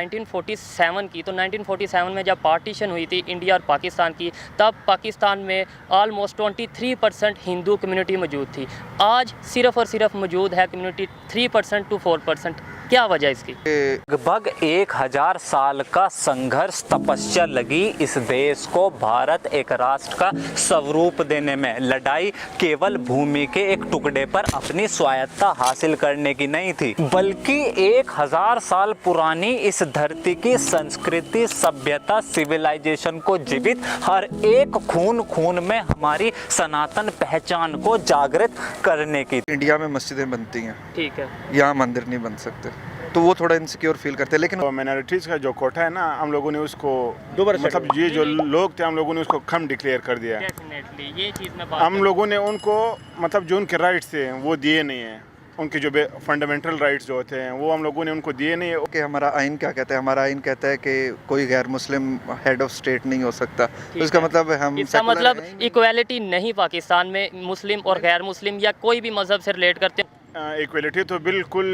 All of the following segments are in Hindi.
1947 की, तो 1947 में जब पार्टीशन हुई थी इंडिया और पाकिस्तान की, तब पाकिस्तान में ऑलमोस्ट 23% हिंदू कम्युनिटी मौजूद थी। आज सिर्फ़ और सिर्फ मौजूद है कम्युनिटी 3% to 4%। क्या वजह इसकी? लगभग 1000 साल का संघर्ष तपस्या लगी इस देश को भारत एक राष्ट्र का स्वरूप देने में। लड़ाई केवल भूमि के एक टुकड़े पर अपनी स्वायत्तता हासिल करने की नहीं थी, बल्कि 1000 साल पुरानी इस धरती की संस्कृति, सभ्यता, सिविलाइजेशन को जीवित, हर एक खून खून में हमारी सनातन पहचान को जागृत करने की। इंडिया में मस्जिदें बनती हैं, ठीक है, यहाँ मंदिर नहीं बन सकते, तो वो थोड़ा इनसिक्योर फील करते हैं। लेकिन तो माइनॉरिटीज़ का जो कोटा है ना, हम लोगों ने उसको मतलब ये जो लोग थे हम लोगों ने उसको कम डिक्लेयर कर दिया। डेफिनेटली ये चीज़ में हम लोगों ने उनको मतलब जो उनके राइट्स थे वो दिए नहीं हैं, उनके जो फंडामेंटल राइट्स जो होते हैं वो हम लोगों ने उनको दिए नहीं है। कि हमारा आइन क्या कहता है? हमारा आइन कहता है कि कोई गैर मुस्लिम हेड ऑफ स्टेट नहीं हो सकता। तो इसका मतलब हम इसका मतलब इक्वालिटी नहीं पाकिस्तान में मुस्लिम और गैर मुस्लिम या कोई भी मजहब से रिलेट करते हैं। इक्वलिटी तो बिल्कुल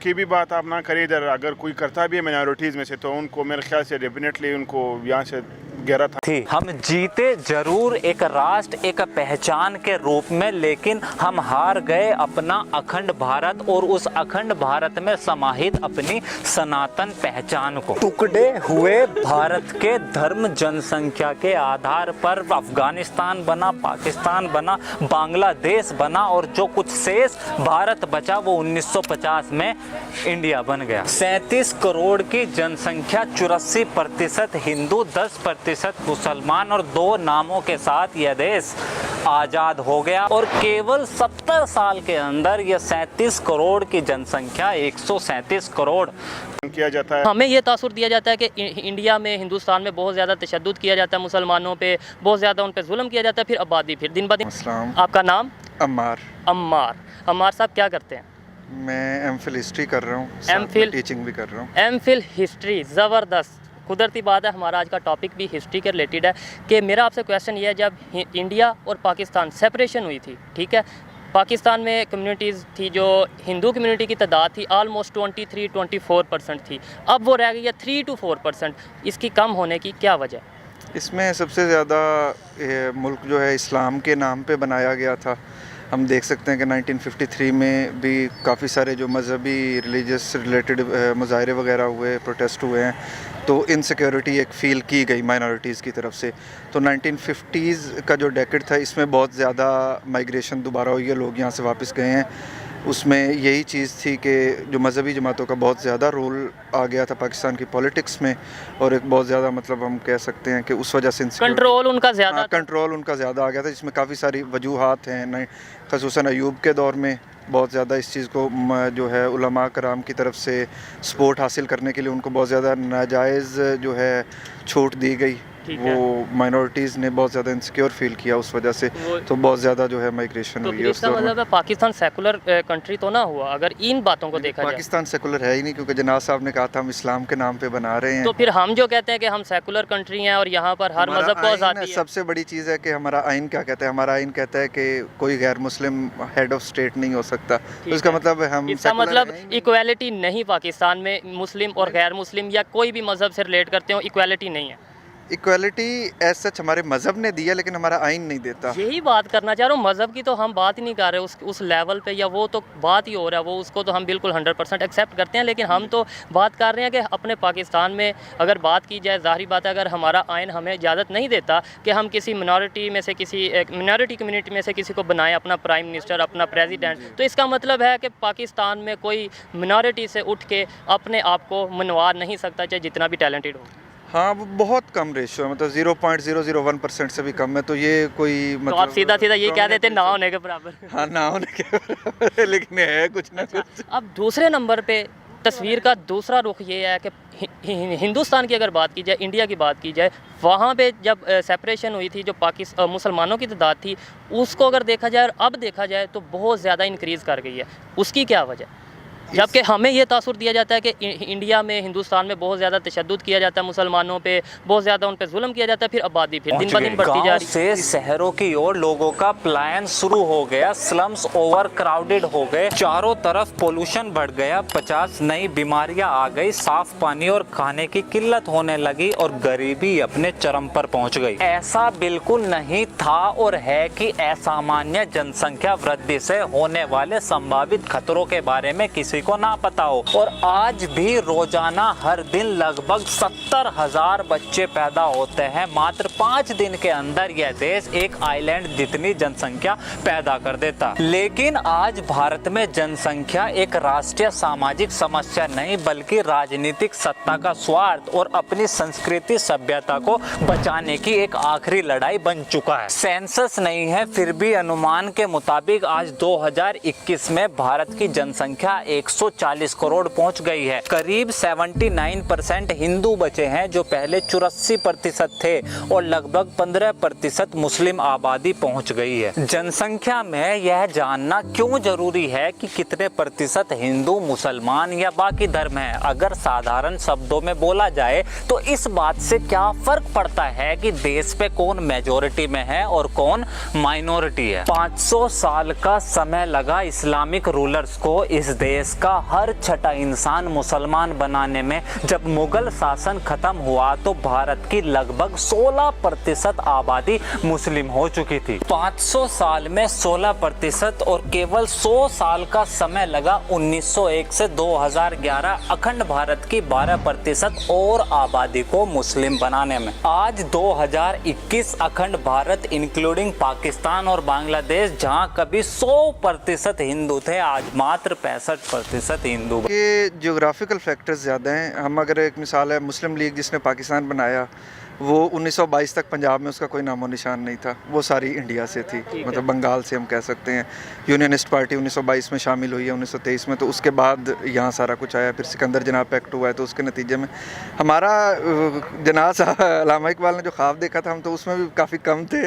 की भी बात आप ना करिए इधर, अगर कोई करता भी है माइनॉरिटीज़ में से तो उनको मेरे ख्याल से डेफिनेटली उनको यहाँ से गहरा था। हम जीते जरूर एक राष्ट्र, एक पहचान के रूप में, लेकिन हम हार गए अपना अखंड भारत और उस अखंड भारत में समाहित अपनी सनातन पहचान को। टुकड़े हुए भारत के धर्म जनसंख्या के आधार पर अफगानिस्तान बना, पाकिस्तान बना, बांग्लादेश बना और जो कुछ शेष भारत बचा वो 1950 में इंडिया बन गया। 37 करोड़ की जनसंख्या, 84% हिंदू, 10% मुसलमान और 2 नामों के साथ यह देश आज़ाद हो गया। और केवल 70 साल के अंदर यह 37 करोड़ की जनसंख्या 137 करोड़ किया जाता है। हमें यह तासुर दिया जाता है कि इंडिया में, हिंदुस्तान में बहुत ज़्यादा तशद्दुद किया जाता है मुसलमानों पे, बहुत ज़्यादा उन पे जुल्म किया जाता है, फिर आबादी फिर दिन ब दिन। आपका नाम? अम्मार। अम्मार साहब क्या करते हैं? मैं एमफिल हिस्ट्री कर रहा हूँ, एमफिल टीचिंग भी कर रहा हूँ। एमफिल हिस्ट्री, ज़बरदस्त। कुदरती बात है, हमारा आज का टॉपिक भी हिस्ट्री के रिलेटेड है। कि मेरा आपसे क्वेश्चन ये है, जब इंडिया और पाकिस्तान सेपरेशन हुई थी, ठीक है, पाकिस्तान में कम्युनिटीज़ थी, जो हिंदू कम्युनिटी की तादाद थी ऑलमोस्ट 23-24% थी, अब वो रह गई है 3 to 4%। इसकी कम होने की क्या वजह? इसमें सबसे ज़्यादा मुल्क जो है इस्लाम के नाम पे बनाया गया था। हम देख सकते हैं कि 1953 में भी काफ़ी सारे जो मजहबी रिलीजियस रिलेटेड मुजाहरे वगैरह हुए, प्रोटेस्ट हुए हैं, तो इनसिक्योरिटी एक फ़ील की गई माइनॉरिटीज़ की तरफ से। तो 1950s का जो डेकेड था इसमें बहुत ज़्यादा माइग्रेशन दोबारा हुई है, लोग यहाँ से वापस गए हैं। उसमें यही चीज़ थी कि जो मजहबी जमातों का बहुत ज़्यादा रोल आ गया था पाकिस्तान की पॉलिटिक्स में, और एक बहुत ज़्यादा मतलब हम कह सकते हैं कि उस वजह से कंट्रोल उनका ज़्यादा आ गया था, जिसमें काफ़ी सारी वजूहात हैं। ख़ुसूसन अयूब के दौर में बहुत ज़्यादा इस चीज़ को जो है उलमा कराम की तरफ से सपोर्ट हासिल करने के लिए उनको बहुत ज़्यादा नाजायज़ जो है छूट दी गई। वो माइनॉरिटीज़ ने बहुत ज़्यादा इनसिक्योर फील किया उस वजह से, तो बहुत ज़्यादा जो है माइग्रेशन हुई है। इसका मतलब है पाकिस्तान सेकुलर कंट्री तो ना हुआ अगर इन बातों को देखा जाए? पाकिस्तान सेकुलर है ही नहीं, क्योंकि जनाब साहब ने कहा था हम इस्लाम के नाम पे बना रहे हैं। तो फिर हम जो कहते हैं कि हम सेकुलर कंट्री हैं और यहाँ पर हर मजहब को आज़ादी है। सबसे बड़ी चीज़ है कि हमारा आइन क्या कहता है? हमारा आइन कहता है कि कोई गैर मुस्लिम हेड ऑफ स्टेट नहीं हो सकता। तो इसका मतलब हम इक्वालिटी नहीं पाकिस्तान में मुस्लिम और गैर मुस्लिम या कोई भी मजहब से रिलेट करते हो, इक्वालिटी नहीं है। इक्वालिटी एज सच हमारे मज़हब ने दिया, लेकिन हमारा आइन नहीं देता। यही बात करना चाह रहा हूँ, मज़हब की तो हम बात ही नहीं कर रहे उस लेवल पे, या वो तो बात ही हो रहा है, वो उसको तो हम बिल्कुल 100% एक्सेप्ट करते हैं। लेकिन हम तो बात कर रहे हैं कि अपने पाकिस्तान में अगर बात की जाए, ज़ाहिर बात है, अगर हमारा आइन हमें इजाज़त नहीं देता कि हम किसी मिनॉरिटी में से, किसी मिनॉरिटी कम्युनिटी में से किसी को बनाएं अपना प्राइम मिनिस्टर, अपना प्रेसिडेंट, तो इसका मतलब है कि पाकिस्तान में कोई मिनॉरिटी से उठ के अपने आप को मनवा नहीं सकता, चाहे जितना भी टैलेंटेड हो। हाँ, वो बहुत कम रेशियो है, मतलब 0.001% से भी कम है। तो ये कोई मतलब तो आप सीधा ये कह देते ना होने के बराबर। हाँ, ना होने के बराबर, लेकिन है कुछ ना कुछ। अब दूसरे नंबर पे तस्वीर का दूसरा रुख ये है कि हिंदुस्तान की अगर बात की जाए, इंडिया की बात की जाए, वहाँ पे जब सेपरेशन हुई थी, जो मुसलमानों की तादाद थी, उसको अगर देखा जाए और अब देखा जाए तो बहुत ज़्यादा इंक्रीज़ कर गई है। उसकी क्या वजह? जबकि हमें ये तासुर दिया जाता है कि इंडिया में, हिंदुस्तान में बहुत ज़्यादा तशद्दुद किया जाता है मुसलमानों पे, बहुत ज़्यादा उन पे जुल्म किया जाता है, फिर आबादी फिर दिन ब दिन बढ़ती जा रही है। से शहरों की ओर लोगों का पलायन शुरू हो गया, स्लम्स ओवर क्राउडेड हो गए, चारों तरफ पोल्यूशन बढ़ गया, 50 नई बीमारियां आ गई, साफ पानी और खाने की किल्लत होने लगी और गरीबी अपने चरम पर पहुंच गई। ऐसा बिल्कुल नहीं था और है कि असामान्य जनसंख्या वृद्धि से होने वाले संभावित खतरों के बारे में किसी को ना पता हो। और आज भी रोजाना हर दिन लगभग 70,000 बच्चे पैदा होते हैं। मात्र 5 दिन के अंदर यह देश एक आइलैंड जितनी जनसंख्या पैदा कर देता। लेकिन आज भारत में जनसंख्या एक राष्ट्रीय सामाजिक समस्या नहीं बल्कि राजनीतिक सत्ता का स्वार्थ और अपनी संस्कृति सभ्यता को बचाने की एक आखिरी लड़ाई बन चुका है। सेंसस नहीं है, फिर भी अनुमान के मुताबिक आज 2021 में भारत की जनसंख्या 140 करोड़ पहुंच गई है। करीब 79% हिंदू बचे हैं जो पहले 84% थे और लगभग 15% मुस्लिम आबादी पहुंच गई है। जनसंख्या में यह जानना क्यों जरूरी है कि कितने प्रतिशत हिंदू, मुसलमान या बाकी धर्म है। अगर साधारण शब्दों में बोला जाए तो इस बात से क्या फर्क पड़ता है कि देश पे कौन मेजॉरिटी में है और कौन माइनॉरिटी है। 500 साल का समय लगा इस्लामिक रूलर्स को इस देश का हर छठा इंसान मुसलमान बनाने में। जब मुगल शासन खत्म हुआ तो भारत की लगभग 16% आबादी मुस्लिम हो चुकी थी। 500 साल में 16% और केवल 100 साल का समय लगा 1901 से 2011 अखंड भारत की 12% और आबादी को मुस्लिम बनाने में। आज 2021 अखंड भारत इंक्लूडिंग पाकिस्तान और बांग्लादेश जहां कभी 100% हिंदू थे, आज मात्र 65% हिंदू। ये ज्योग्राफिकल फैक्टर्स ज़्यादा हैं। हम अगर एक मिसाल है मुस्लिम लीग जिसने पाकिस्तान बनाया, वो 1922 तक पंजाब में उसका कोई नामो निशान नहीं था, वो सारी इंडिया से थी, मतलब बंगाल से हम कह सकते हैं। यूनियनिस्ट पार्टी 1922 में शामिल हुई है 1923 में, तो उसके बाद यहाँ सारा कुछ आया। फिर सिकंदर जनाब एक्ट हुआ है, तो उसके नतीजे में हमारा जनाब अल्लामा इकबाल ने जो ख्वाब देखा था, हम तो उसमें भी काफ़ी कम थे।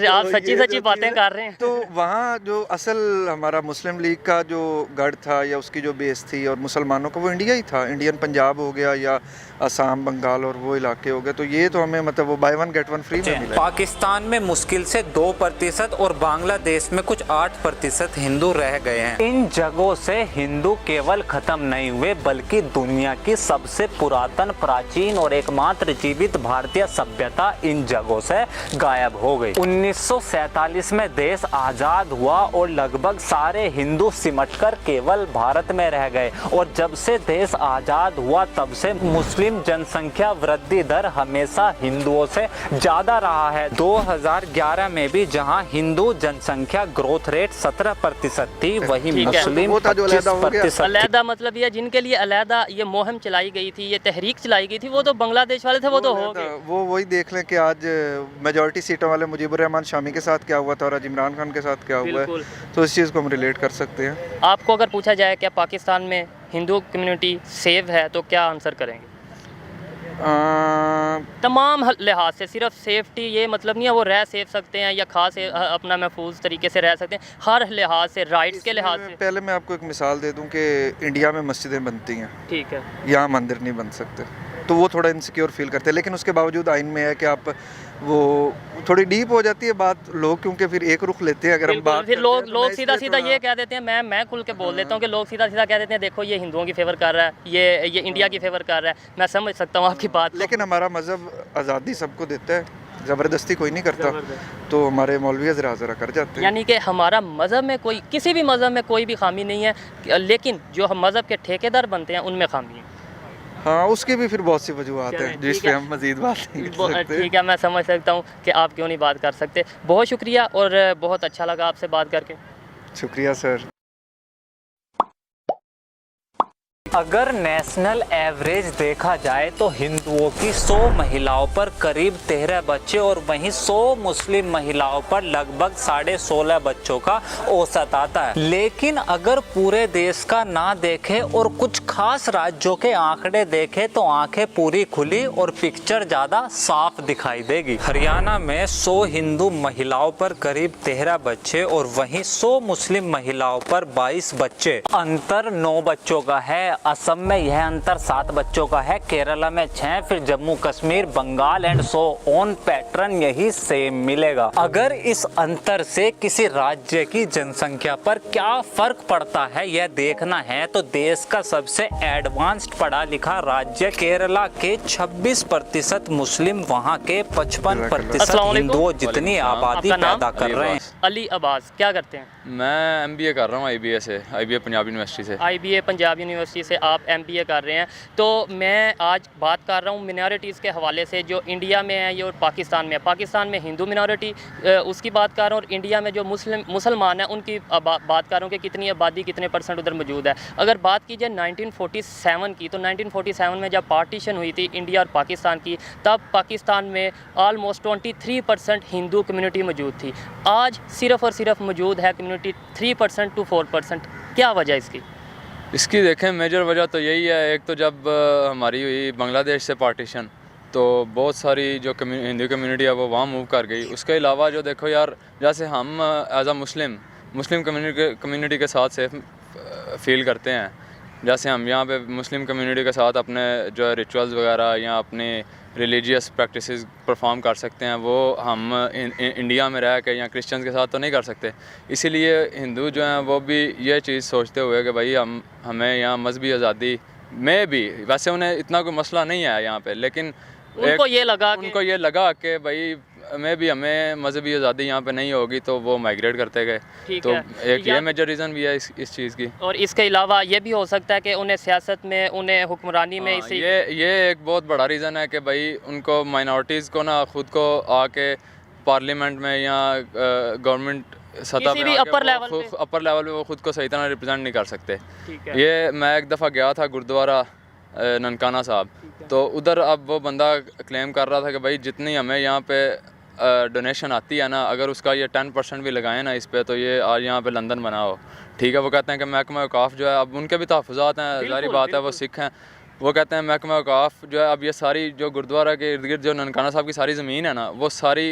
आप सच्ची सच्ची बातें कर रहे हैं। तो वहाँ जो असल हमारा मुस्लिम लीग का जो गढ़ था या उसकी जो बेस थी और मुसलमानों का, वो इंडिया ही था। इंडियन पंजाब हो गया या असम, बंगाल और वो इलाके हो गए। तो ये तो हमें मतलब वो by one get one free में मिला। पाकिस्तान में मुश्किल से 2% और बांग्लादेश में कुछ 8% हिंदू रह गए हैं। इन जगहों से हिंदू केवल खत्म नहीं हुए बल्कि दुनिया की सबसे पुरातन, प्राचीन और एकमात्र जीवित भारतीय सभ्यता इन जगहों से गायब हो गई। 1947 में देश आजाद हुआ और लगभग सारे हिंदू सिमटकर केवल भारत में रह गए और जब से देश आजाद हुआ तब से मुस्लिम जनसंख्या वृद्धि दर हमेशा हिंदुओं से ज्यादा रहा है। 2011 में भी जहां हिंदू जनसंख्या ग्रोथ रेट 17% थी, वही मुस्लिम 25%। अलहदा मतलब ये जिनके लिए अलहदा ये मुहिम चलाई गई थी, ये तहरीक चलाई गई थी, वो तो बांग्लादेश वाले थे, वो तो हो गए। वो वही देख लें कि आज मेजॉरिटी सीटों वाले मुजीबुर रहमान शामी के साथ क्या हुआ था और आज इमरान खान के साथ क्या हुआ है, तो इस चीज़ को हम रिलेट कर सकते हैं। आपको अगर पूछा जाए क्या पाकिस्तान में हिंदू कम्युनिटी सेफ है, तो क्या आंसर करेंगे? तमाम लिहाज से, सिर्फ सेफ्टी ये मतलब नहीं है वो रह सेफ सकते हैं या खास अपना महफूज तरीके से रह सकते हैं, हर लिहाज से, राइट्स के लिहाज से। पहले मैं आपको एक मिसाल दे दूं कि इंडिया में मस्जिदें बनती हैं, ठीक है, यहाँ मंदिर नहीं बन सकते, तो वो थोड़ा इनसिक्योर फील करते हैं। लेकिन उसके बावजूद आइन में है कि आप वो थोड़ी डीप हो जाती है बात, लोग क्योंकि फिर एक रुख लेते हैं। अगर हम बात फिर लोग सीधा सीधा ये कह देते हैं, मैं खुल के बोल देता हूँ कि लोग सीधा सीधा कह देते हैं देखो ये हिंदुओं की फेवर कर रहा है, ये इंडिया की फेवर कर रहा है। मैं समझ सकता हूँ आपकी बात, लेकिन हमारा मज़हब आज़ादी सबको देता है, ज़बरदस्ती कोई नहीं करता, तो हमारे मौलवी हज़रात ज़रा कर जाते हैं। यानी कि हमारा मज़हब में कोई, किसी भी मज़हब में कोई भी खामी नहीं है, लेकिन जो हम मज़हब के ठेकेदार बनते हैं उनमें खामी है। हाँ, उसकी भी फिर बहुत सी वजूहत हैं जिस पे हम मज़ीद बात नहीं कर सकते। ठीक है, मैं समझ सकता हूँ कि आप क्यों नहीं बात कर सकते। बहुत शुक्रिया और बहुत अच्छा लगा आपसे बात करके। शुक्रिया सर। अगर नेशनल एवरेज देखा जाए तो हिंदुओं की 100 महिलाओं पर करीब 13 बच्चे और वहीं 100 मुस्लिम महिलाओं पर लगभग 16.5 बच्चों का औसत आता है। लेकिन अगर पूरे देश का ना देखें और कुछ खास राज्यों के आंकड़े देखें तो आंखें पूरी खुली और पिक्चर ज्यादा साफ दिखाई देगी। हरियाणा में 100 हिंदू महिलाओं पर करीब 13 बच्चे और वहीं 100 मुस्लिम महिलाओं पर 22 बच्चे। अंतर 9 बच्चों का है। असम में यह अंतर 7 बच्चों का है, केरला में 6, फिर Jammu Kashmir, Bengal and so on pattern यही सेम मिलेगा। अगर इस अंतर से किसी राज्य की जनसंख्या पर क्या फर्क पड़ता है यह देखना है तो देश का सबसे एडवांस्ड पढ़ा लिखा राज्य केरला के 26% मुस्लिम, वहाँ के 55% हिंदुओं जितनी आबादी पैदा कर रहे हैं। अली अब्बास क्या करते हैं? मैं MBA कर रहा हूँ IBA से, IBA पंजाब यूनिवर्सिटी से। IBA पंजाब यूनिवर्सिटी से आप MBA कर रहे हैं। तो मैं आज बात कर रहा हूँ मिनॉरिटीज़ के हवाले से जो इंडिया में है ये और पाकिस्तान में है। पाकिस्तान में हिंदू मिनॉरिटी उसकी बात कर रहा हूँ और इंडिया में जो मुसलमान हैं उनकी बात कर रहा हूँ कि कितनी आबादी कितने % उधर मौजूद है। अगर बात की जाए 1947 की तो 1947 में जब पार्टीशन हुई थी इंडिया और पाकिस्तान की, तब पाकिस्तान में ऑलमोस्ट 23% हिंदू कम्युनिटी मौजूद थी। आज सिर्फ़ और सिर्फ मौजूद है कम्युनिटी 3% to 4%। क्या वजह इसकी? इसकी देखें मेजर वजह तो यही है, एक तो जब हमारी हुई बांग्लादेश से पार्टीशन तो बहुत सारी जो हिंदू कम्युनिटी है वो वहाँ मूव कर गई। उसके अलावा जो देखो यार, जैसे हम एज अ मुस्लिम कम्युनिटी के साथ सेफ फील करते हैं, जैसे हम यहाँ पे मुस्लिम कम्युनिटी के साथ अपने जो है रिचुअल्स वगैरह या अपने रिलीजियस प्रैक्टिसेस परफॉर्म कर सकते हैं, वो हम इंडिया में रह के या क्रिश्चियंस के साथ तो नहीं कर सकते। इसीलिए हिंदू जो हैं वो भी ये चीज़ सोचते हुए कि भाई हमें यहाँ मजहबी आज़ादी में भी, वैसे उन्हें इतना कोई मसला नहीं है यहाँ पे, लेकिन उनको ये लगा कि भाई हमें मजहबी आज़ादी यहाँ पे नहीं होगी तो वो माइग्रेट करते गए। तो एक ये मेजर रीज़न भी है इस चीज़ की। और इसके अलावा ये भी हो सकता है कि उन्हें सियासत में, उन्हें हुक्मरानी में ये एक बहुत बड़ा रीज़न है कि भाई उनको माइनॉरिटीज़ को ना खुद को आके पार्लियामेंट में या गवर्नमेंट सतह पे अपर लेवल पे वो खुद को सही तरह रिप्रेजेंट नहीं कर सकते। ये मैं एक दफ़ा गया था गुरुद्वारा ननकाना साहब, तो उधर अब वो बंदा क्लेम कर रहा था कि भाई जितनी हमें यहाँ पे डोनेशन आती है ना, अगर उसका ये 10% भी लगाएं ना इस पे, तो ये आज यहाँ पे लंदन बना हो। ठीक है, वो कहते हैं कि महकमा औकाफ जो है, अब उनके भी तहफ़्फ़ुज़ात हैं, जारी बात है वो सिख हैं, वो कहते हैं महकमा औकाफ जो है, अब ये सारी जो गुरुद्वारा के इर्द गिर्द जो ननकाना साहब की सारी ज़मीन है ना, वो सारी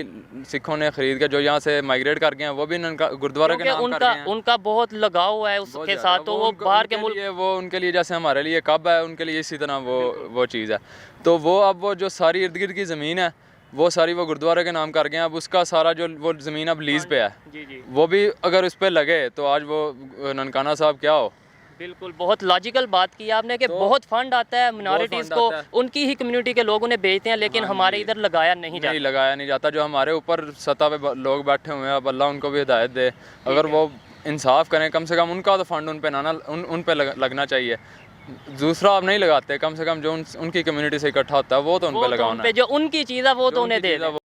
सिखों ने ख़रीद के जो यहाँ से माइग्रेट कर गए हैं वो भी गुरुद्वारा के नाम कर गए हैं। उनका बहुत लगाव है उसके साथ, तो वो बाहर के मुल्क, वो उनके लिए जैसे हमारे लिए कब है, उनके लिए इसी तरह वो चीज़ है। तो वो अब वो जो सारी इर्द गिर्द की ज़मीन है वो सारी वो गुरुद्वारा के नाम कर गए हैं। अब उसका सारा जो वो ज़मीन अब लीज़ पे है, वो भी अगर उस पर लगे तो आज वो ननकाना साहब क्या हो। बिल्कुल, बहुत लॉजिकल बात की आपने कि बहुत फंड आता है मिनॉरिटीज़ को, उनकी ही कम्युनिटी के लोग उन्हें बेचते हैं, लेकिन हमारे इधर लगाया नहीं जाता। जो हमारे ऊपर सतह पे लोग बैठे हुए हैं, अब अल्लाह उनको भी हिदायत दे, अगर वो इंसाफ करें, कम से कम उनका तो फंड उन पे लगना चाहिए। दूसरा आप नहीं लगाते, कम से कम जो उनकी कम्युनिटी से इकट्ठा होता है वो तो उन पे लगाना है, जो उनकी चीज़ है वो तो उन्हें दे दें।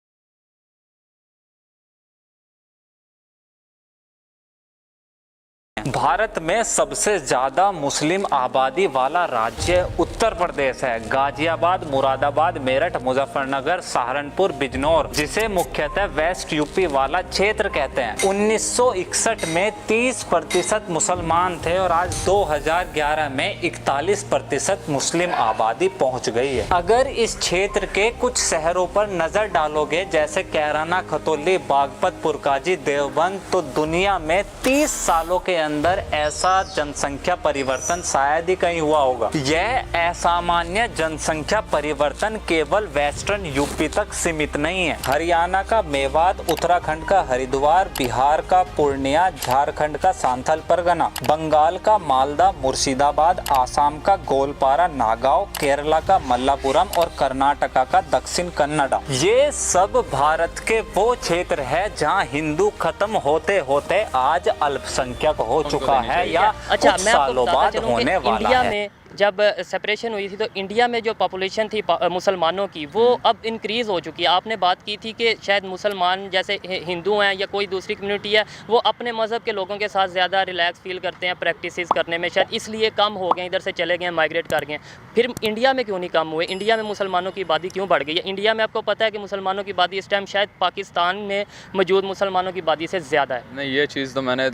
भारत में सबसे ज़्यादा मुस्लिम आबादी वाला राज्य उत्तर प्रदेश है। गाजियाबाद, मुरादाबाद, मेरठ, मुजफ्फरनगर, सहारनपुर, बिजनौर, जिसे मुख्यतः वेस्ट यूपी वाला क्षेत्र कहते हैं। 1961 में 30% मुसलमान थे और आज 2011 में 41% मुस्लिम आबादी पहुंच गई है। अगर इस क्षेत्र के कुछ शहरों पर नजर डालोगे, जैसे कैराना, खतौली, बागपत, पुरकाजी, देवबंद, तो दुनिया में 30 सालों के अंदर ऐसा जनसंख्या परिवर्तन शायद ही कहीं हुआ होगा। यह असामान्य जनसंख्या परिवर्तन केवल वेस्टर्न यूपी तक सीमित नहीं है। हरियाणा का मेवात, उत्तराखंड का हरिद्वार, बिहार का पूर्णिया, झारखंड का सांथल परगना, बंगाल का मालदा, मुर्शिदाबाद, आसाम का गोलपारा, नागांव, केरला का मल्लापुरम और कर्नाटका का दक्षिण कन्नड़ा, ये सब भारत के वो क्षेत्र है जहाँ हिंदू खत्म होते होते आज अल्पसंख्यक हो चुका है या कुछ सालों बाद होने वाला है। जब सेपरेशन हुई थी तो इंडिया में जो पॉपुलेशन थी मुसलमानों की वो अब इंक्रीज़ हो चुकी है। आपने बात की थी कि शायद मुसलमान जैसे हिंदू हैं या कोई दूसरी कम्युनिटी है वो अपने मज़हब के लोगों के साथ ज़्यादा रिलैक्स फील करते हैं प्रैक्टिसेस करने में, शायद इसलिए कम हो गए, इधर से चले गए, माइग्रेट कर गए। फिर इंडिया में क्यों नहीं कम हुए? इंडिया में मुसलमानों की आबादी क्यों बढ़ गई है? इंडिया में आपको पता है कि मुसलमानों की आबादी इस टाइम शायद पाकिस्तान में मौजूद मुसलमानों की आबादी से ज़्यादा है। नहीं, ये चीज़ तो मैंने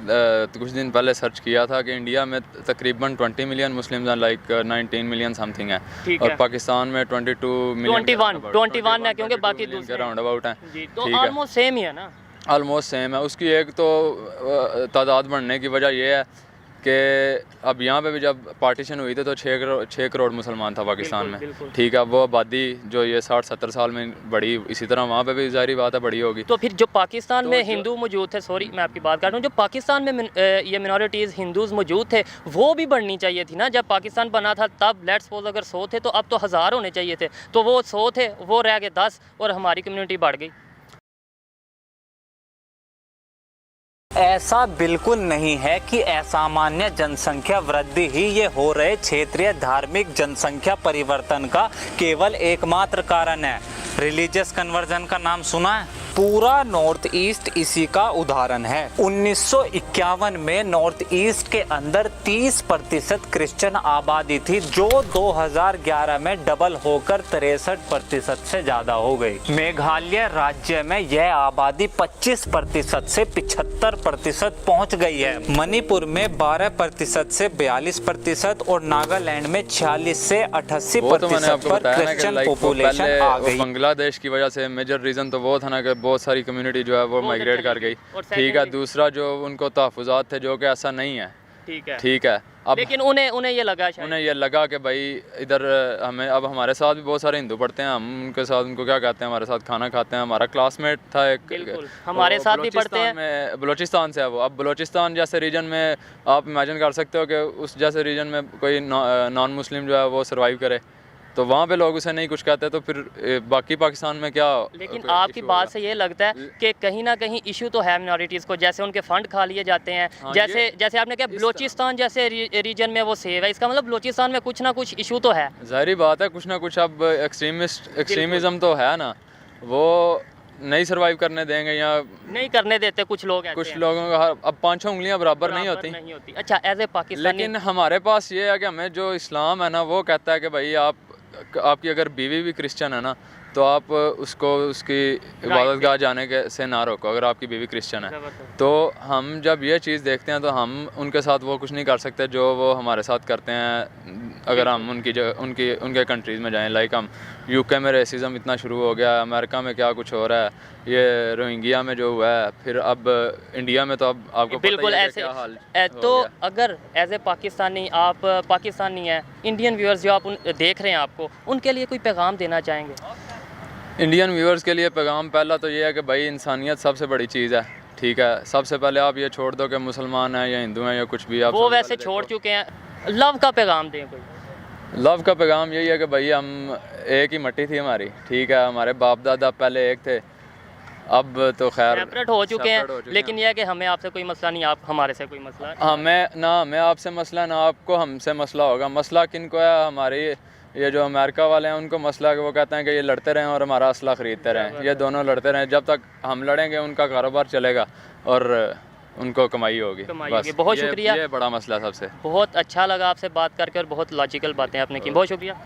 कुछ दिन पहले सर्च किया था कि इंडिया में तकरीबन 20 मिलियन मुस्लिम्स हैं, लाइक 19 मिलियन समथिंग है, और पाकिस्तान में 22 मिलियन 21 है, क्योंकि बाकी दूसरे राउंड अबाउट हैं। तो ऑलमोस्ट सेम ही है ना। ऑलमोस्ट सेम है। उसकी एक तो तादाद बढ़ने की वजह यह है कि अब यहाँ पे भी जब पार्टीशन हुई थी तो 6 करोड़ मुसलमान था पाकिस्तान में, ठीक है। वो आबादी जो ये 60-70 साल में बढ़ी, इसी तरह वहाँ पे भी ज़ाहिर बात है बढ़ी होगी। तो फिर जो पाकिस्तान में हिंदू मौजूद थे, सॉरी मैं आपकी बात कर रहा हूँ, जो पाकिस्तान में ये मिनॉरिटीज़ हिंदूज़ मौजूद थे वो भी बढ़नी चाहिए थी ना। जब पाकिस्तान बना था तब लेट्स सपोज अगर 100 थे तो अब तो 1000 होने चाहिए थे, तो वो 100 थे, वो रह गए 10 और हमारी कम्युनिटी बढ़ गई। ऐसा बिल्कुल नहीं है कि असामान्य जनसंख्या वृद्धि ही ये हो रहे क्षेत्रीय धार्मिक जनसंख्या परिवर्तन का केवल एकमात्र कारण है। रिलीजियस कन्वर्जन का नाम सुना है? पूरा नॉर्थ ईस्ट इसी का उदाहरण है। 1951 में नॉर्थ ईस्ट के अंदर 30% क्रिश्चियन आबादी थी, जो 2011 में डबल होकर 63% से ज्यादा हो गई। मेघालय राज्य में यह आबादी 25% से 75% पहुंच गई है। मणिपुर में 12% से 42% और नागालैंड में 46 से 88% पर क्रिश्चियन पॉपुलेशन आ गई। बांग्लादेश की वजह से मेजर रीजन तो वो था ना कि बहुत सारी कम्युनिटी जो है वो माइग्रेट कर गई, ठीक है। दूसरा जो उनको तहफ़्फ़ुज़ात थे, जो कि ऐसा नहीं है, ठीक है। अब लेकिन उन्हें ये लगा कि भाई इधर हमें, अब हमारे साथ भी बहुत सारे हिंदू पढ़ते हैं, हम उनके साथ, उनको क्या कहते हैं, हमारे साथ खाना खाते हैं। हमारा क्लासमेट था एक, हमारे साथ भी पढ़ते हैं, बलूचिस्तान से है वो। अब बलूचिस्तान जैसे रीजन में आप इमेजिन कर सकते हो कि उस जैसे रीजन में कोई नॉन मुस्लिम जो है वो सर्वाइव करे, तो वहाँ पे लोग उसे नहीं कुछ कहते, तो फिर बाकी पाकिस्तान में क्या। लेकिन आपकी बात से ये लगता है कि कहीं ना कहीं इशू तो है मिनॉरिटीज़ को, जैसे उनके फंड खा लिए जाते हैं। हाँ, जैसे आपने कहा बलूचिस्तान जैसे रीजन में वो सेव है, इसका मतलब बलूचिस्तान में कुछ ना कुछ इशू तो है। ज़ाहिर बात है कुछ ना कुछ। अब एक्सट्रीमिज़म तो है ना, वो नहीं सर्वाइव करने देंगे या नहीं करने देते कुछ लोग। कुछ लोगों का अब 5-6 उंगलियां बराबर नहीं होती। अच्छा, एज ए पाकिस्तानी, लेकिन हमारे पास ये है कि हमें जो इस्लाम है ना वो कहता है कि भाई आपकी अगर बीवी भी क्रिश्चियन है ना तो आप उसको उसकी इबादतगाह जाने के से ना रोको, अगर आपकी बीवी क्रिश्चियन है। तो हम जब ये चीज़ देखते हैं तो हम उनके साथ वो कुछ नहीं कर सकते जो वो हमारे साथ करते हैं। अगर हम उनके कंट्रीज़ में जाएं, लाइक हम यूके में रेसिज्म इतना शुरू हो गया, अमेरिका में क्या कुछ हो रहा है, ये रोहिंग्या में जो हुआ है, फिर अब इंडिया में तो अब आपको बिल्कुल ऐसे क्या हाल तो अगर एज ए पाकिस्तानी आप पाकिस्तानी हैं, इंडियन व्यूअर्स जो आप देख रहे हैं, आपको उनके लिए कोई पैगाम देना चाहेंगे? इंडियन व्यूअर्स के लिए पैगाम पहला तो ये है कि भाई इंसानियत सबसे बड़ी चीज़ है, ठीक है। सबसे पहले आप ये छोड़ दो कि मुसलमान हैं या हिंदू हैं या कुछ भी, आप वो वैसे छोड़ चुके हैं। लव का पैगाम दें कोई। लव का पैगाम यही है कि भाई हम एक ही मट्टी थी हमारी, ठीक है। हमारे बाप दादा पहले एक थे, अब तो खैर सेपरेट हो चुके हैं। लेकिन यह है कि हमें आपसे कोई मसला नहीं, आप हमारे से कोई मसला। हमें आपसे मसला ना आपको हमसे मसला होगा। मसला किन को है? हमारी ये जो अमेरिका वाले हैं उनको मसला है कि वो कहते हैं कि ये लड़ते रहें और हमारा असला ख़रीदते रहें। ये दोनों लड़ते रहें, जब तक हम लड़ेंगे उनका कारोबार चलेगा और उनको कमाई होगी। बस बहुत शुक्रिया, ये बड़ा मसला सबसे। बहुत अच्छा लगा आपसे बात करके और बहुत लॉजिकल बातें आपने की, बहुत शुक्रिया।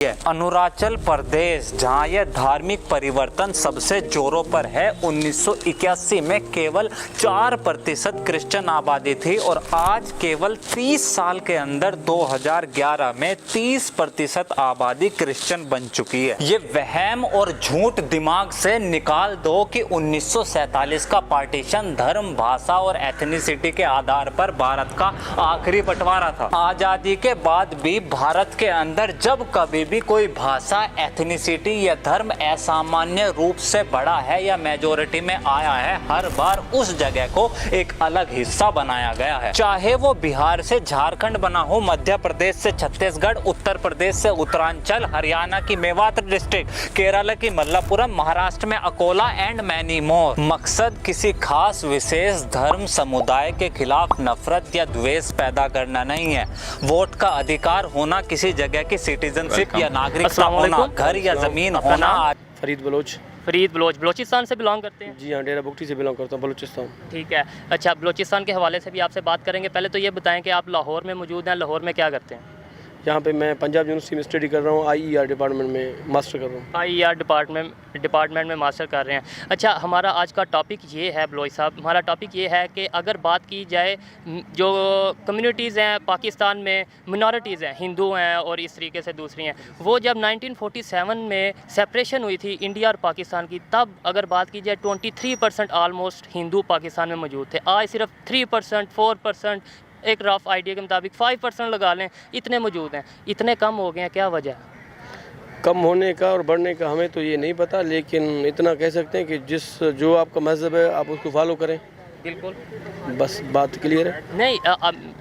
अरुणाचल प्रदेश, जहां यह धार्मिक परिवर्तन सबसे जोरों पर है, 1981 में केवल 4% क्रिश्चियन आबादी थी और आज केवल 30 साल के अंदर 2011 में 30% आबादी क्रिश्चियन बन चुकी है। ये वहम और झूठ दिमाग से निकाल दो कि 1947 का पार्टीशन धर्म, भाषा और एथनिसिटी के आधार पर भारत का आखिरी बंटवारा था। आजादी के बाद भी भारत के अंदर जब कभी भी कोई भाषा, एथनिसिटी या धर्म असामान्य रूप से बढ़ा है या मेजोरिटी में आया है, हर बार उस जगह को एक अलग हिस्सा बनाया गया है। चाहे वो बिहार से झारखंड बना हो, मध्य प्रदेश से छत्तीसगढ़, उत्तर प्रदेश से उत्तरांचल, हरियाणा की मेवात डिस्ट्रिक्ट, केरल की मल्लापुरम, महाराष्ट्र में अकोला एंड मैनी मोर। मकसद किसी खास विशेष धर्म समुदाय के खिलाफ नफरत या द्वेष पैदा करना नहीं है। वोट का अधिकार होना, किसी जगह की सिटीजनशिप या नागरिकता होना, घर या जमीन होना। फरीद बलोच। फरीद बलोच, बलोचिस्तान से बिलोंग करते हैं? जी हाँ, डेरा बुगटी से बिलोंग करता हूँ, बलूचिस्तान। ठीक है, अच्छा, बलोचिस्तान के हवाले से भी आपसे बात करेंगे। पहले तो ये बताएं कि आप लाहौर में मौजूद हैं, लाहौर में क्या करते हैं? यहाँ पे मैं पंजाब यूनिवर्सिटी में स्टडी कर रहा हूँ, IER डिपार्टमेंट में मास्टर कर रहा हूँ। IER डिपार्टमेंट में मास्टर कर रहे हैं। अच्छा, हमारा आज का टॉपिक ये है बलोच साहब, हमारा टॉपिक ये है कि अगर बात की जाए जो कम्युनिटीज़ हैं पाकिस्तान में, मिनॉरिटीज़ हैं, हिंदू हैं और इस तरीके से दूसरी हैं, वो जब 1947 में सेपरेशन हुई थी इंडिया और पाकिस्तान की, तब अगर बात की जाए 23% ऑलमोस्ट हिंदू पाकिस्तान में मौजूद थे। आज सिर्फ 3%, 4%, एक रफ आइडिया के मुताबिक 5% लगा लें, इतने मौजूद हैं। इतने कम हो गए हैं, क्या वजह है? कम होने का और बढ़ने का हमें तो ये नहीं पता, लेकिन इतना कह सकते हैं कि जो आपका मज़हब है आप उसको फॉलो करें। बिल्कुल, बस बात क्लियर है। नहीं,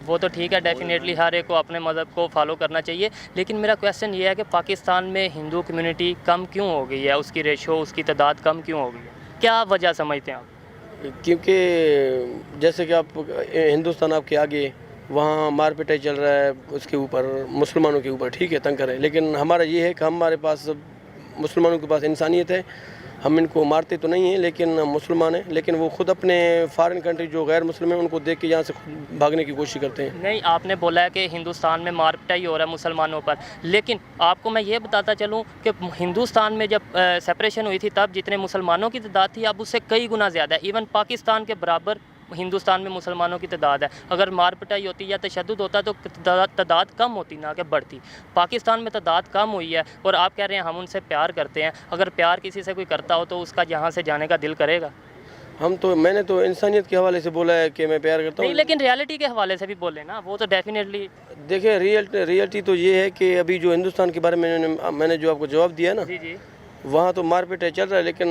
वो तो ठीक है, डेफिनेटली हर एक को अपने मज़हब को फॉलो करना चाहिए, लेकिन मेरा क्वेश्चन ये है कि पाकिस्तान में हिंदू कम्युनिटी कम क्यों हो गई है? उसकी रेशो, उसकी तादाद कम क्यों हो गई है? क्या वजह समझते हैं आप? क्योंकि जैसे कि आप हिंदुस्तान आपके आगे, वहाँ मार पिटाई चल रहा है उसके ऊपर, मुसलमानों के ऊपर, ठीक है, तंग कर रहे हैं। लेकिन हमारा ये है कि हमारे पास मुसलमानों के पास इंसानियत है, हम इनको मारते तो नहीं हैं, लेकिन मुसलमान हैं, लेकिन वो खुद अपने फॉरेन कंट्री जो गैर मुस्लिम हैं उनको देख के यहाँ से भागने की कोशिश करते हैं। नहीं, आपने बोला है कि हिंदुस्तान में मार पिटाई हो रहा है मुसलमानों पर, लेकिन आपको मैं ये बताता चलूँ कि हिंदुस्तान में जब सेपरेशन हुई थी तब जितने मुसलमानों की तादाद थी अब उससे कई गुना ज़्यादा है। इवन पाकिस्तान के बराबर हिंदुस्तान में मुसलमानों की तादाद है। अगर मार पिटाई होती या तशद्दुद होता तो तादाद कम होती, ना कि बढ़ती। पाकिस्तान में तादाद कम हुई है और आप कह रहे हैं हम उनसे प्यार करते हैं। अगर प्यार किसी से कोई करता हो तो उसका यहाँ से जाने का दिल करेगा? मैंने तो इंसानियत के हवाले से बोला है कि मैं प्यार करता हूँ। नहीं, लेकिन रियलिटी के हवाले से भी बोले ना, वो तो डेफिनेटली। देखिए, रियलिटी तो ये है कि अभी जो हिंदुस्तान के बारे में मैंने जो आपको जवाब दिया ना, जी जी, वहाँ तो मारपीट चल रहा है, लेकिन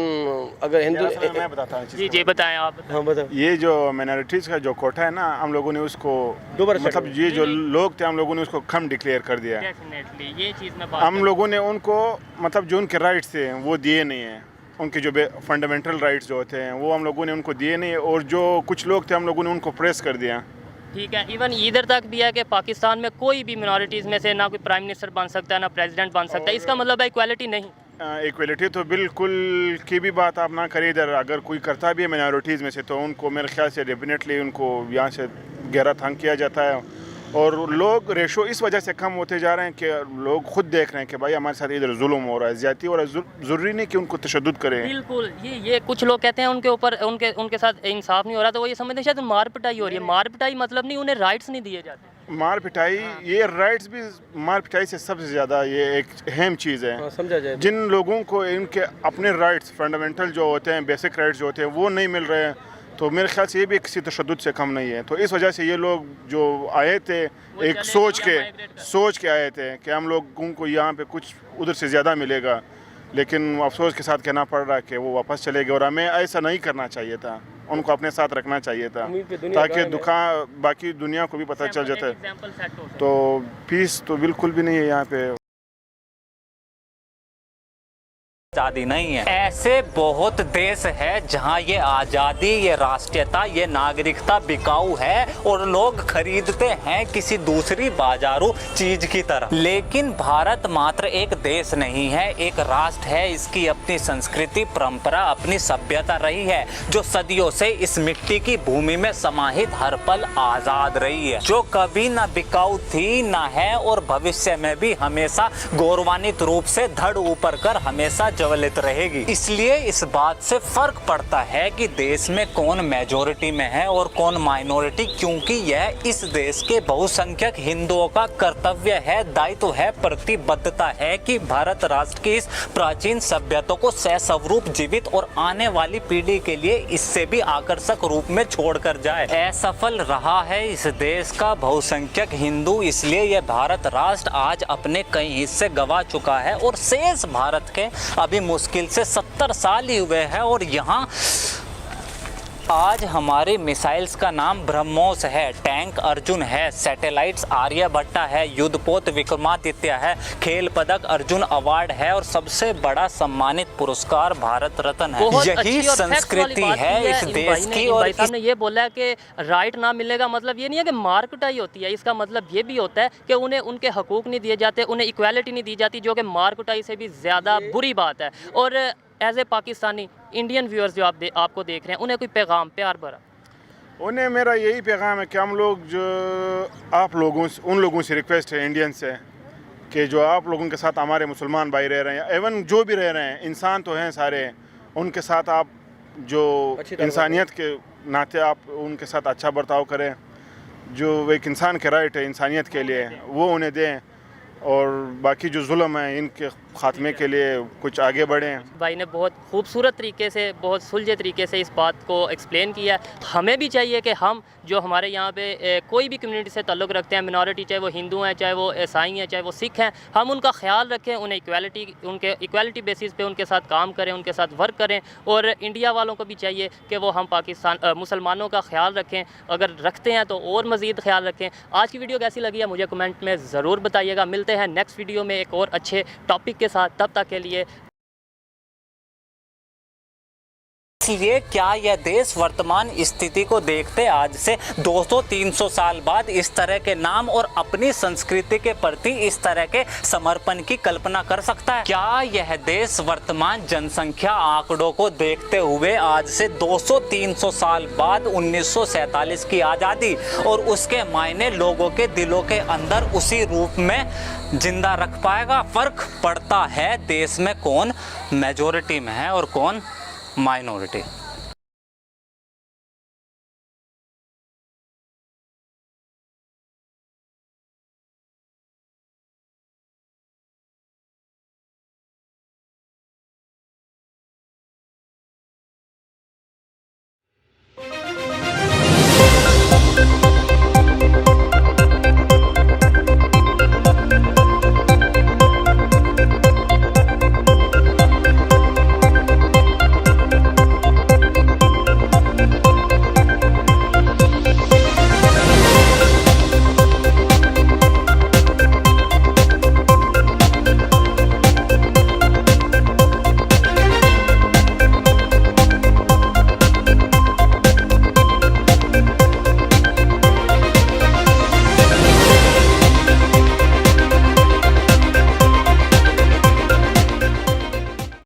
अगर मैं बताता हूँ। जी बताएं आप। हाँ बताओ। ये जो माइनॉरिटीज़ का जो कोटा है ना, हम लोगों ने उसको दोबारा मतलब ये जो लोग थे हम लोगों ने उसको कम डिक्लेयर कर दिया। डेफिनेटली ये चीज़ में हम लोगों ने उनको मतलब जो उनके राइट्स थे वो दिए नहीं हैं। उनके जो फंडामेंटल राइट्स जो होते हैं वो हम लोगों ने उनको दिए नहीं, और जो कुछ लोग थे हम लोगों ने उनको प्रेस कर दिया। ठीक है, इवन इधर तक भी है कि पाकिस्तान में कोई भी मिनॉरिटीज़ में से ना कोई प्राइम मिनिस्टर बन सकता है, ना प्रेसिडेंट बन सकता है। इसका मतलब है इक्वालिटी नहीं। इक्वलिटी तो बिल्कुल की भी बात आप ना करिए। इधर अगर कोई करता भी है माइनॉरिटीज़ में से तो उनको मेरे ख्याल से डेफिनेटली उनको यहाँ से गहरा तंग किया जाता है। और लोग रेशो इस वजह से कम होते जा रहे हैं कि लोग खुद देख रहे हैं कि भाई हमारे साथ इधर जुल्म हो रहा है, ज़्यादती हो रहा है। ज़रूरी नहीं कि उनको तशद्दुद करें। बिल्कुल, ये कुछ लोग कहते हैं उनके ऊपर उनके साथ इंसाफ नहीं हो रहा, तो वो ये समझते हैं शायद मार पिटाई हो रही है। मार पिटाई मतलब नहीं, उन्हें राइट्स नहीं दिए जाते। मार पिटाई, ये राइट्स भी मार पिटाई से सबसे ज़्यादा ये एक अहम चीज़ है। समझा जाए, जिन लोगों को इनके अपने राइट्स फंडामेंटल जो होते हैं, बेसिक राइट्स जो होते हैं वो नहीं मिल रहे हैं, तो मेरे ख्याल से ये भी किसी तशद्दुद से कम नहीं है। तो इस वजह से ये लोग जो आए थे एक सोच के आए थे कि हम लोगों को यहाँ पे कुछ उधर से ज़्यादा मिलेगा, लेकिन अफसोस के साथ कहना पड़ रहा है कि वो वापस चले गए। और हमें ऐसा नहीं करना चाहिए था, उनको अपने साथ रखना चाहिए था ताकि बाकी दुनिया को भी पता चल जाता है। तो पीस तो बिल्कुल भी नहीं है यहाँ पे। आज़ादी नहीं है। ऐसे बहुत देश है जहां ये आज़ादी, ये राष्ट्रीयता, ये नागरिकता बिकाऊ है और लोग खरीदते हैं किसी दूसरी बाजारू चीज की तरह। लेकिन भारत मात्र एक देश नहीं है, एक राष्ट्र है। इसकी अपनी संस्कृति, परंपरा, अपनी सभ्यता रही है जो सदियों से इस मिट्टी की भूमि में समाहित हर पल आजाद रही है, जो कभी न बिकाऊ थी न है और भविष्य में भी हमेशा गौरवान्वित रूप से धड़ ऊपर कर हमेशा प्रज्वलित रहेगी। इसलिए इस बात से फर्क पड़ता है कि देश में कौन मेजॉरिटी में है और कौन माइनॉरिटी, क्योंकि यह इस देश के बहुसंख्यक हिंदुओं का कर्तव्य है, दायित्व है, प्रतिबद्धता है कि भारत राष्ट्र की इस प्राचीन सभ्यता को सस्वरूप जीवित और आने वाली पीढ़ी के लिए इससे भी आकर्षक रूप में छोड़कर जाए। असफल रहा है इस देश का बहुसंख्यक हिंदू, इसलिए यह भारत राष्ट्र आज अपने कई हिस्से गंवा चुका है और शेष भारत के अभी मुश्किल से 70 साल ही हुए हैं। और यहाँ आज हमारी मिसाइल्स का नाम ब्रह्मोस है, टैंक अर्जुन है, सैटेलाइट्स आर्यभट्टा है, युद्धपोत विक्रमादित्य है, खेल पदक अर्जुन अवार्ड है और सबसे बड़ा सम्मानित पुरस्कार भारत रत्न है। यही संस्कृति है इस देश की। और भाई ने ये बोला है कि राइट ना मिलने का मतलब ये नहीं है कि मार कुटाई होती है, इसका मतलब ये भी होता है कि उन्हें उनके हकूक नहीं दिए जाते, उन्हें इक्वालिटी नहीं दी जाती, जो कि मार कुटाई से भी ज़्यादा बुरी बात है। और as a Pakistani Indian viewers जो आपको देख रहे हैं, उन्हें कोई पैगाम प्यार भरा? उन्हें मेरा यही पैगाम है कि हम लोग जो आप लोगों से, उन लोगों से रिक्वेस्ट है इंडियन से कि जो आप लोगों के साथ हमारे मुसलमान भाई रह रहे हैं, एवन जो भी रह रहे हैं, इंसान तो हैं सारे, उनके साथ आप जो इंसानियत के नाते आप उनके साथ अच्छा बर्ताव करें, जो एक इंसान के राइट है इंसानियत के लिए वो उन्हें दें, और बाकी जो जुल्म है इनके ख़ात्मे के लिए कुछ आगे बढ़ें। भाई ने बहुत खूबसूरत तरीके से, बहुत सुलझे तरीके से इस बात को एक्सप्लेन किया। हमें भी चाहिए कि हम जो हमारे यहाँ पे कोई भी कम्युनिटी से ताल्लुक़ रखते हैं, मिनॉरिटी, चाहे वो हिंदू हैं, चाहे वो ईसाई हैं, चाहे वो सिख हैं, हम उनका ख्याल रखें, उन्हें उनके इक्वालिटी बेसिस पे उनके साथ काम करें, उनके साथ वर्क करें। और इंडिया वालों को भी चाहिए कि वो हम मुसलमानों का ख्याल रखें, अगर रखते हैं तो और मज़ीद ख्याल रखें। आज की वीडियो कैसी लगी है मुझे कमेंट में ज़रूर बताइएगा। मिलते हैं नेक्स्ट वीडियो में एक और अच्छे टॉपिक के साथ, तब तक के लिए। इसलिए क्या यह देश वर्तमान स्थिति को देखते आज से 200-300 साल बाद इस तरह के नाम और अपनी संस्कृति के प्रति इस तरह के समर्पण की कल्पना कर सकता है? क्या यह देश वर्तमान जनसंख्या आंकड़ों को देखते हुए आज से 200-300 साल बाद 1947 की आज़ादी और उसके मायने लोगों के दिलों के अंदर उसी रूप में जिंदा रख पाएगा? फर्क पड़ता है देश में कौन मेजॉरिटी में है और कौन माइनॉरिटी।